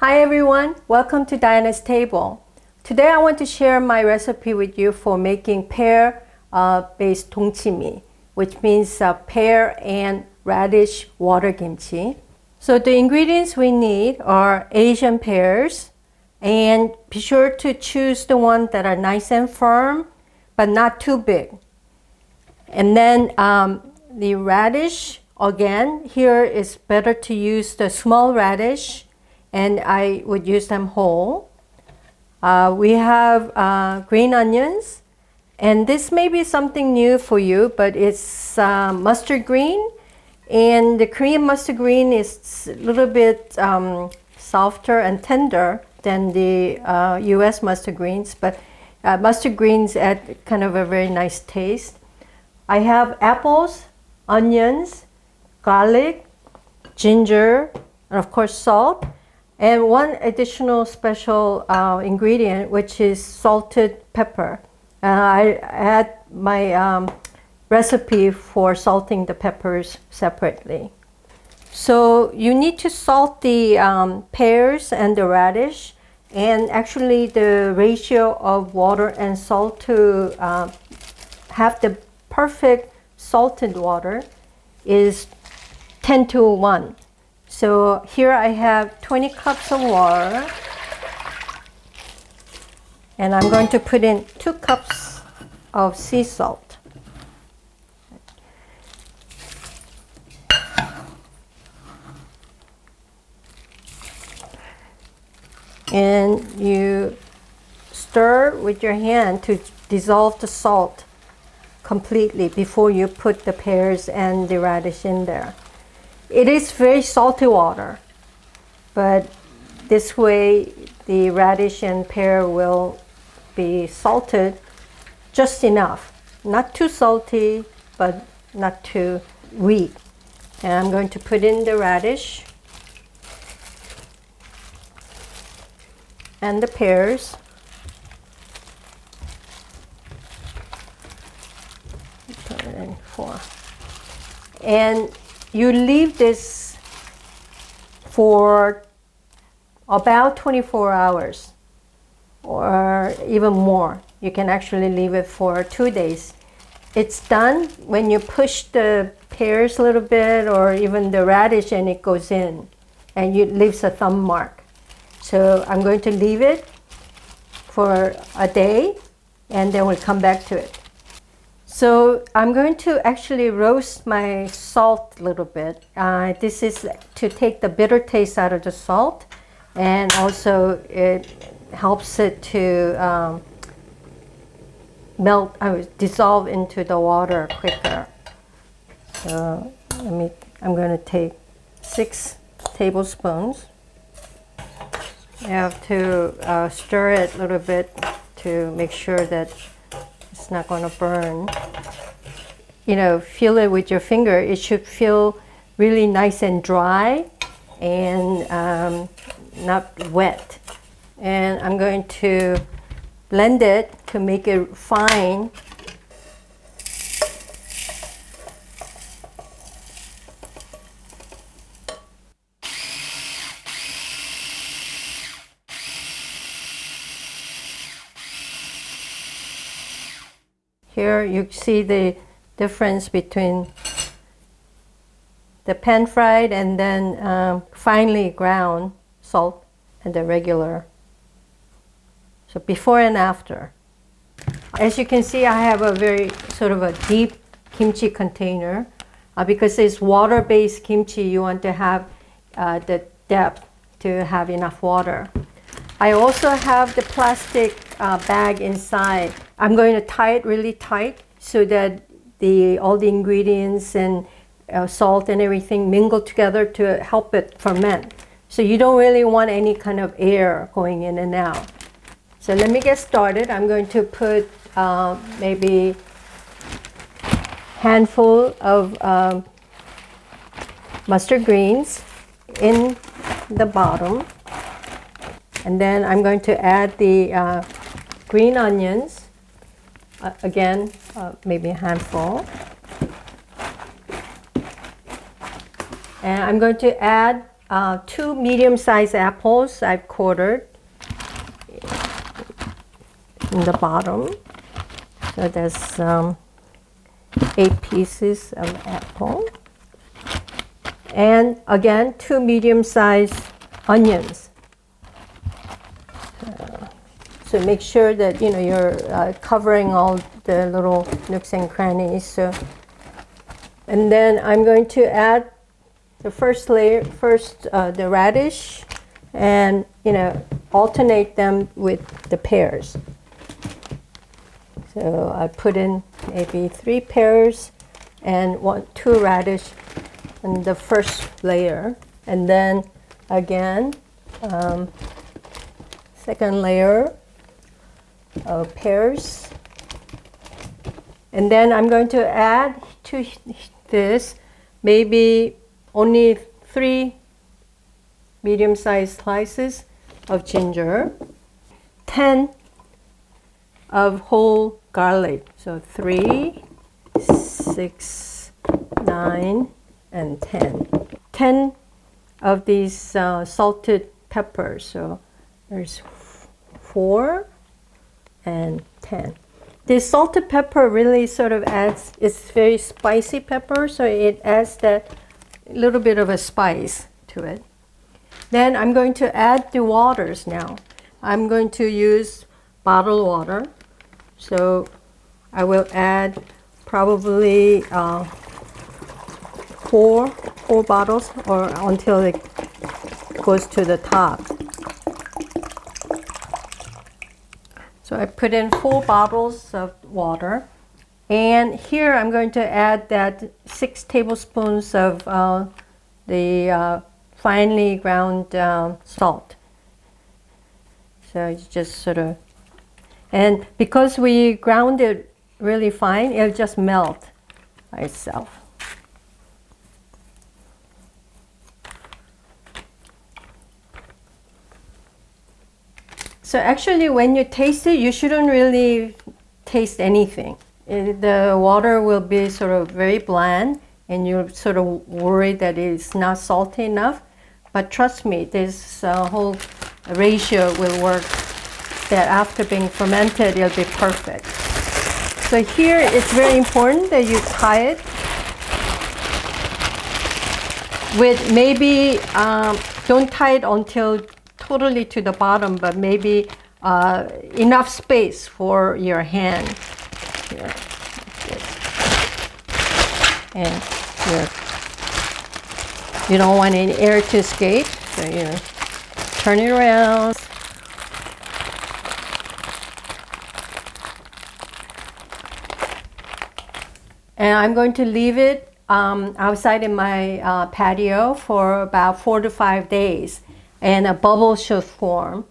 Hi everyone, welcome to Diana's Table. Today I want to share my recipe with you for making pear based 동치미, which means pear and radish water kimchi. So the ingredients we need are Asian pears, and be sure to choose the ones that are nice and firm but not too big. And then the radish, again, here is better to use the small radish, and I would use them whole. We have green onions, and this may be something new for you, but it's mustard green, and the Korean mustard green is a little bit softer and tender than the US mustard greens, but mustard greens add kind of a very nice taste. I have apples, onions, garlic, ginger, and of course salt. And one additional special ingredient, which is salted pepper. I add my recipe for salting the peppers separately. So you need to salt the pears and the radish, and actually the ratio of water and salt to have the perfect salted water is 10:1. So here I have 20 cups of water, and I'm going to put in 2 cups of sea salt. And you stir with your hand to dissolve the salt completely before you put the pears and the radish in there. It is very salty water, but this way the radish and pear will be salted just enough. Not too salty, but not too weak. And I'm going to put in the radish and the pears. Put it in 4. And you leave this for about 24 hours or even more. You can actually leave it for 2 days. It's done when you push the pears a little bit or even the radish, and it goes in and it leaves a thumb mark. So I'm going to leave it for a day, and then we'll come back to it. So I'm going to actually roast my salt a little bit. This is to take the bitter taste out of the salt, and also it helps it to dissolve into the water quicker. So I'm going to take 6 tablespoons. You have to stir it a little bit to make sure that it's not going to burn. You know, feel it with your finger. It should feel really nice and dry and not wet. And I'm going to blend it to make it fine. Here you see the difference between the pan-fried and then finely ground salt and the regular. So before and after. As you can see, I have a very sort of a deep kimchi container. Because it's water-based kimchi, you want to have the depth to have enough water. I also have the plastic bag inside. I'm going to tie it really tight so that all the ingredients and salt and everything mingle together to help it ferment. So you don't really want any kind of air going in and out. So let me get started. I'm going to put maybe handful of mustard greens in the bottom. And then I'm going to add the green onions, again, maybe a handful. And I'm going to add two medium-sized apples I've quartered in the bottom. So there's 8 pieces of apple. And again, 2 medium-sized onions. So make sure that you're covering all the little nooks and crannies. So, and then I'm going to add the first layer, the radish, and alternate them with the pears. So I put in maybe 3 pears and 2 radish in the first layer, and then again second layer of pears, and then I'm going to add to this maybe only 3 medium-sized slices of ginger, 10 of whole garlic. So 3, 6, 9, and 10. 10 of these salted peppers. So there's 4 and 10. This salted pepper really sort of adds, it's very spicy pepper, so it adds that little bit of a spice to it. Then I'm going to add the waters now. I'm going to use bottled water. So I will add probably 4 bottles, or until it goes to the top. So I put in 4 bottles of water. And here I'm going to add that 6 tablespoons of the finely ground salt. So it's just sort of, and because we ground it really fine, it'll just melt by itself. So actually when you taste it, you shouldn't really taste anything. The water will be sort of very bland, and you're sort of worried that it's not salty enough. But trust me, this whole ratio will work, that after being fermented, it'll be perfect. So here it's very important that you tie it with maybe, don't tie it until totally to the bottom, but maybe enough space for your hand. Here, and here, you don't want any air to escape, so turn it around. And I'm going to leave it outside in my patio for about 4 to 5 days, and a bubble should form,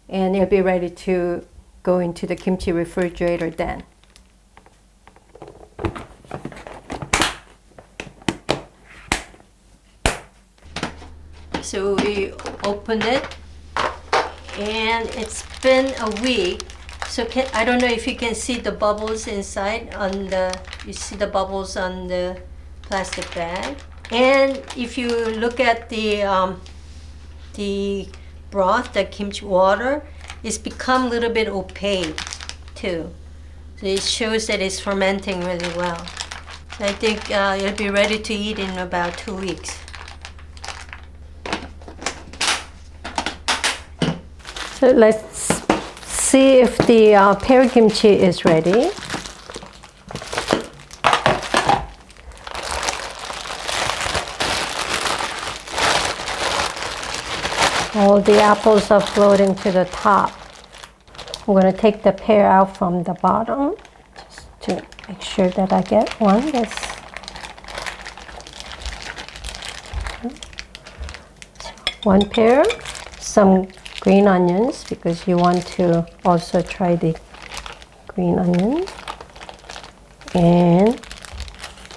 and it'll be ready to go into the kimchi refrigerator then. So we open it, and it's been a week. So I don't know if you can see the bubbles inside on the, you see the bubbles on the plastic bag. And if you look at the broth, the kimchi water, it's become a little bit opaque too. So it shows that it's fermenting really well. So I think it'll be ready to eat in about 2 weeks. So let's see if the pear kimchi is ready. All the apples are floating to the top. I'm going to take the pear out from the bottom just to make sure that I get one that's one pear, some green onions, because you want to also try the green onion, and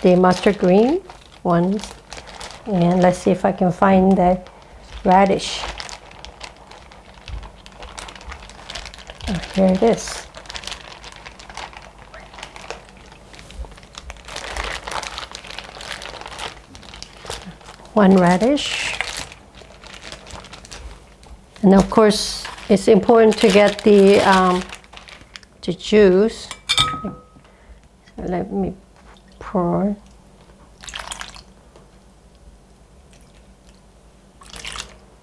the mustard green ones, and let's see if I can find that radish. Oh, here it is. One radish. And of course, it's important to get the juice. So let me pour.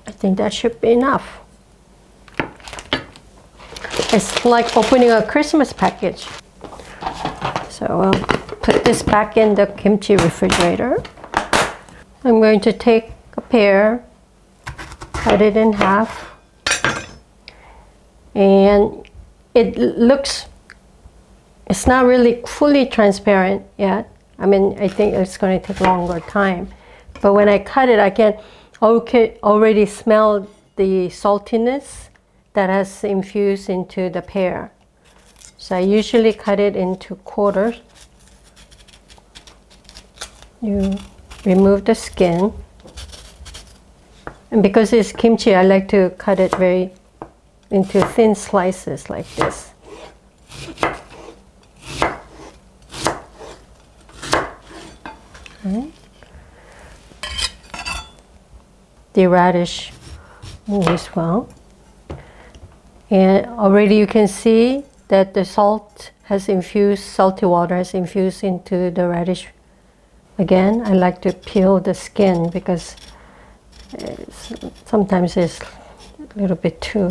I think that should be enough. It's like opening a Christmas package. So I'll put this back in the kimchi refrigerator. I'm going to take a pear, cut it in half, and it's not really fully transparent yet. I mean, I think it's going to take longer time. But when I cut it, I can already smell the saltiness that has infused into the pear. So I usually cut it into quarters. You remove the skin. And because it's kimchi, I like to cut it into thin slices like this. Okay. The radish as well. And already you can see that the salty water has infused into the radish. Again, I like to peel the skin because sometimes it's a little bit too,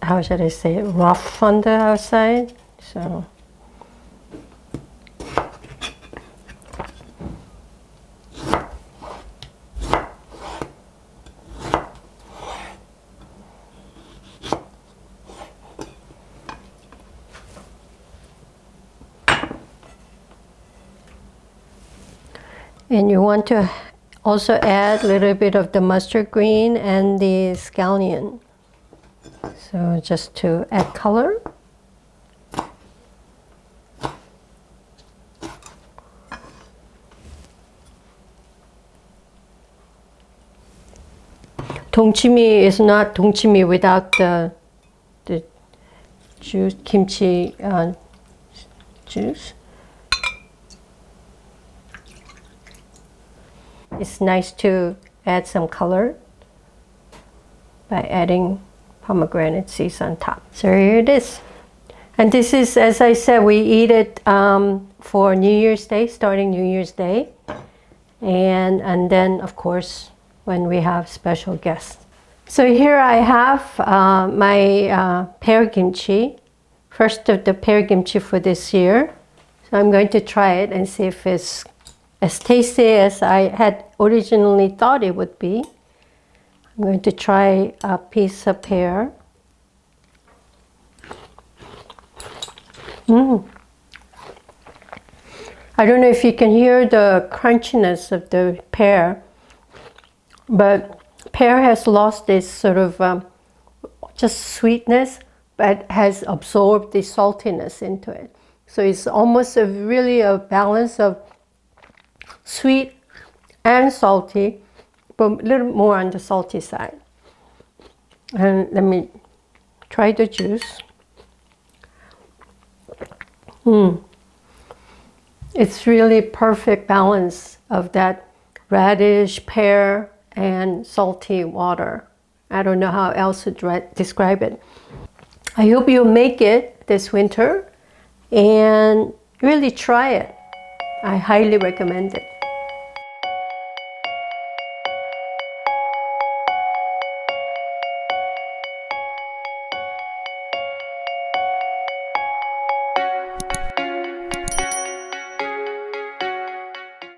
how should I say, rough on the outside. So. And you want to also add a little bit of the mustard green and the scallion. So just to add color. Dongchimi is not dongchimi without the juice, kimchi juice. It's nice to add some color by adding pomegranate seeds on top. So here it is. And this is, as I said, we eat it for New Year's Day, starting New Year's Day. And then, of course, when we have special guests. So here I have my pear kimchi. First of the pear kimchi for this year. So I'm going to try it and see if it's as tasty as I had originally thought it would be. I'm going to try a piece of pear. I don't know if you can hear the crunchiness of the pear, but pear has lost this sort of just sweetness, but has absorbed the saltiness into it. So it's almost really a balance of sweet and salty, but a little more on the salty side. And let me try the juice. It's really perfect balance of that radish, pear, and salty water. I don't know how else to describe it. I hope you'll make it this winter and really try it. I highly recommend it.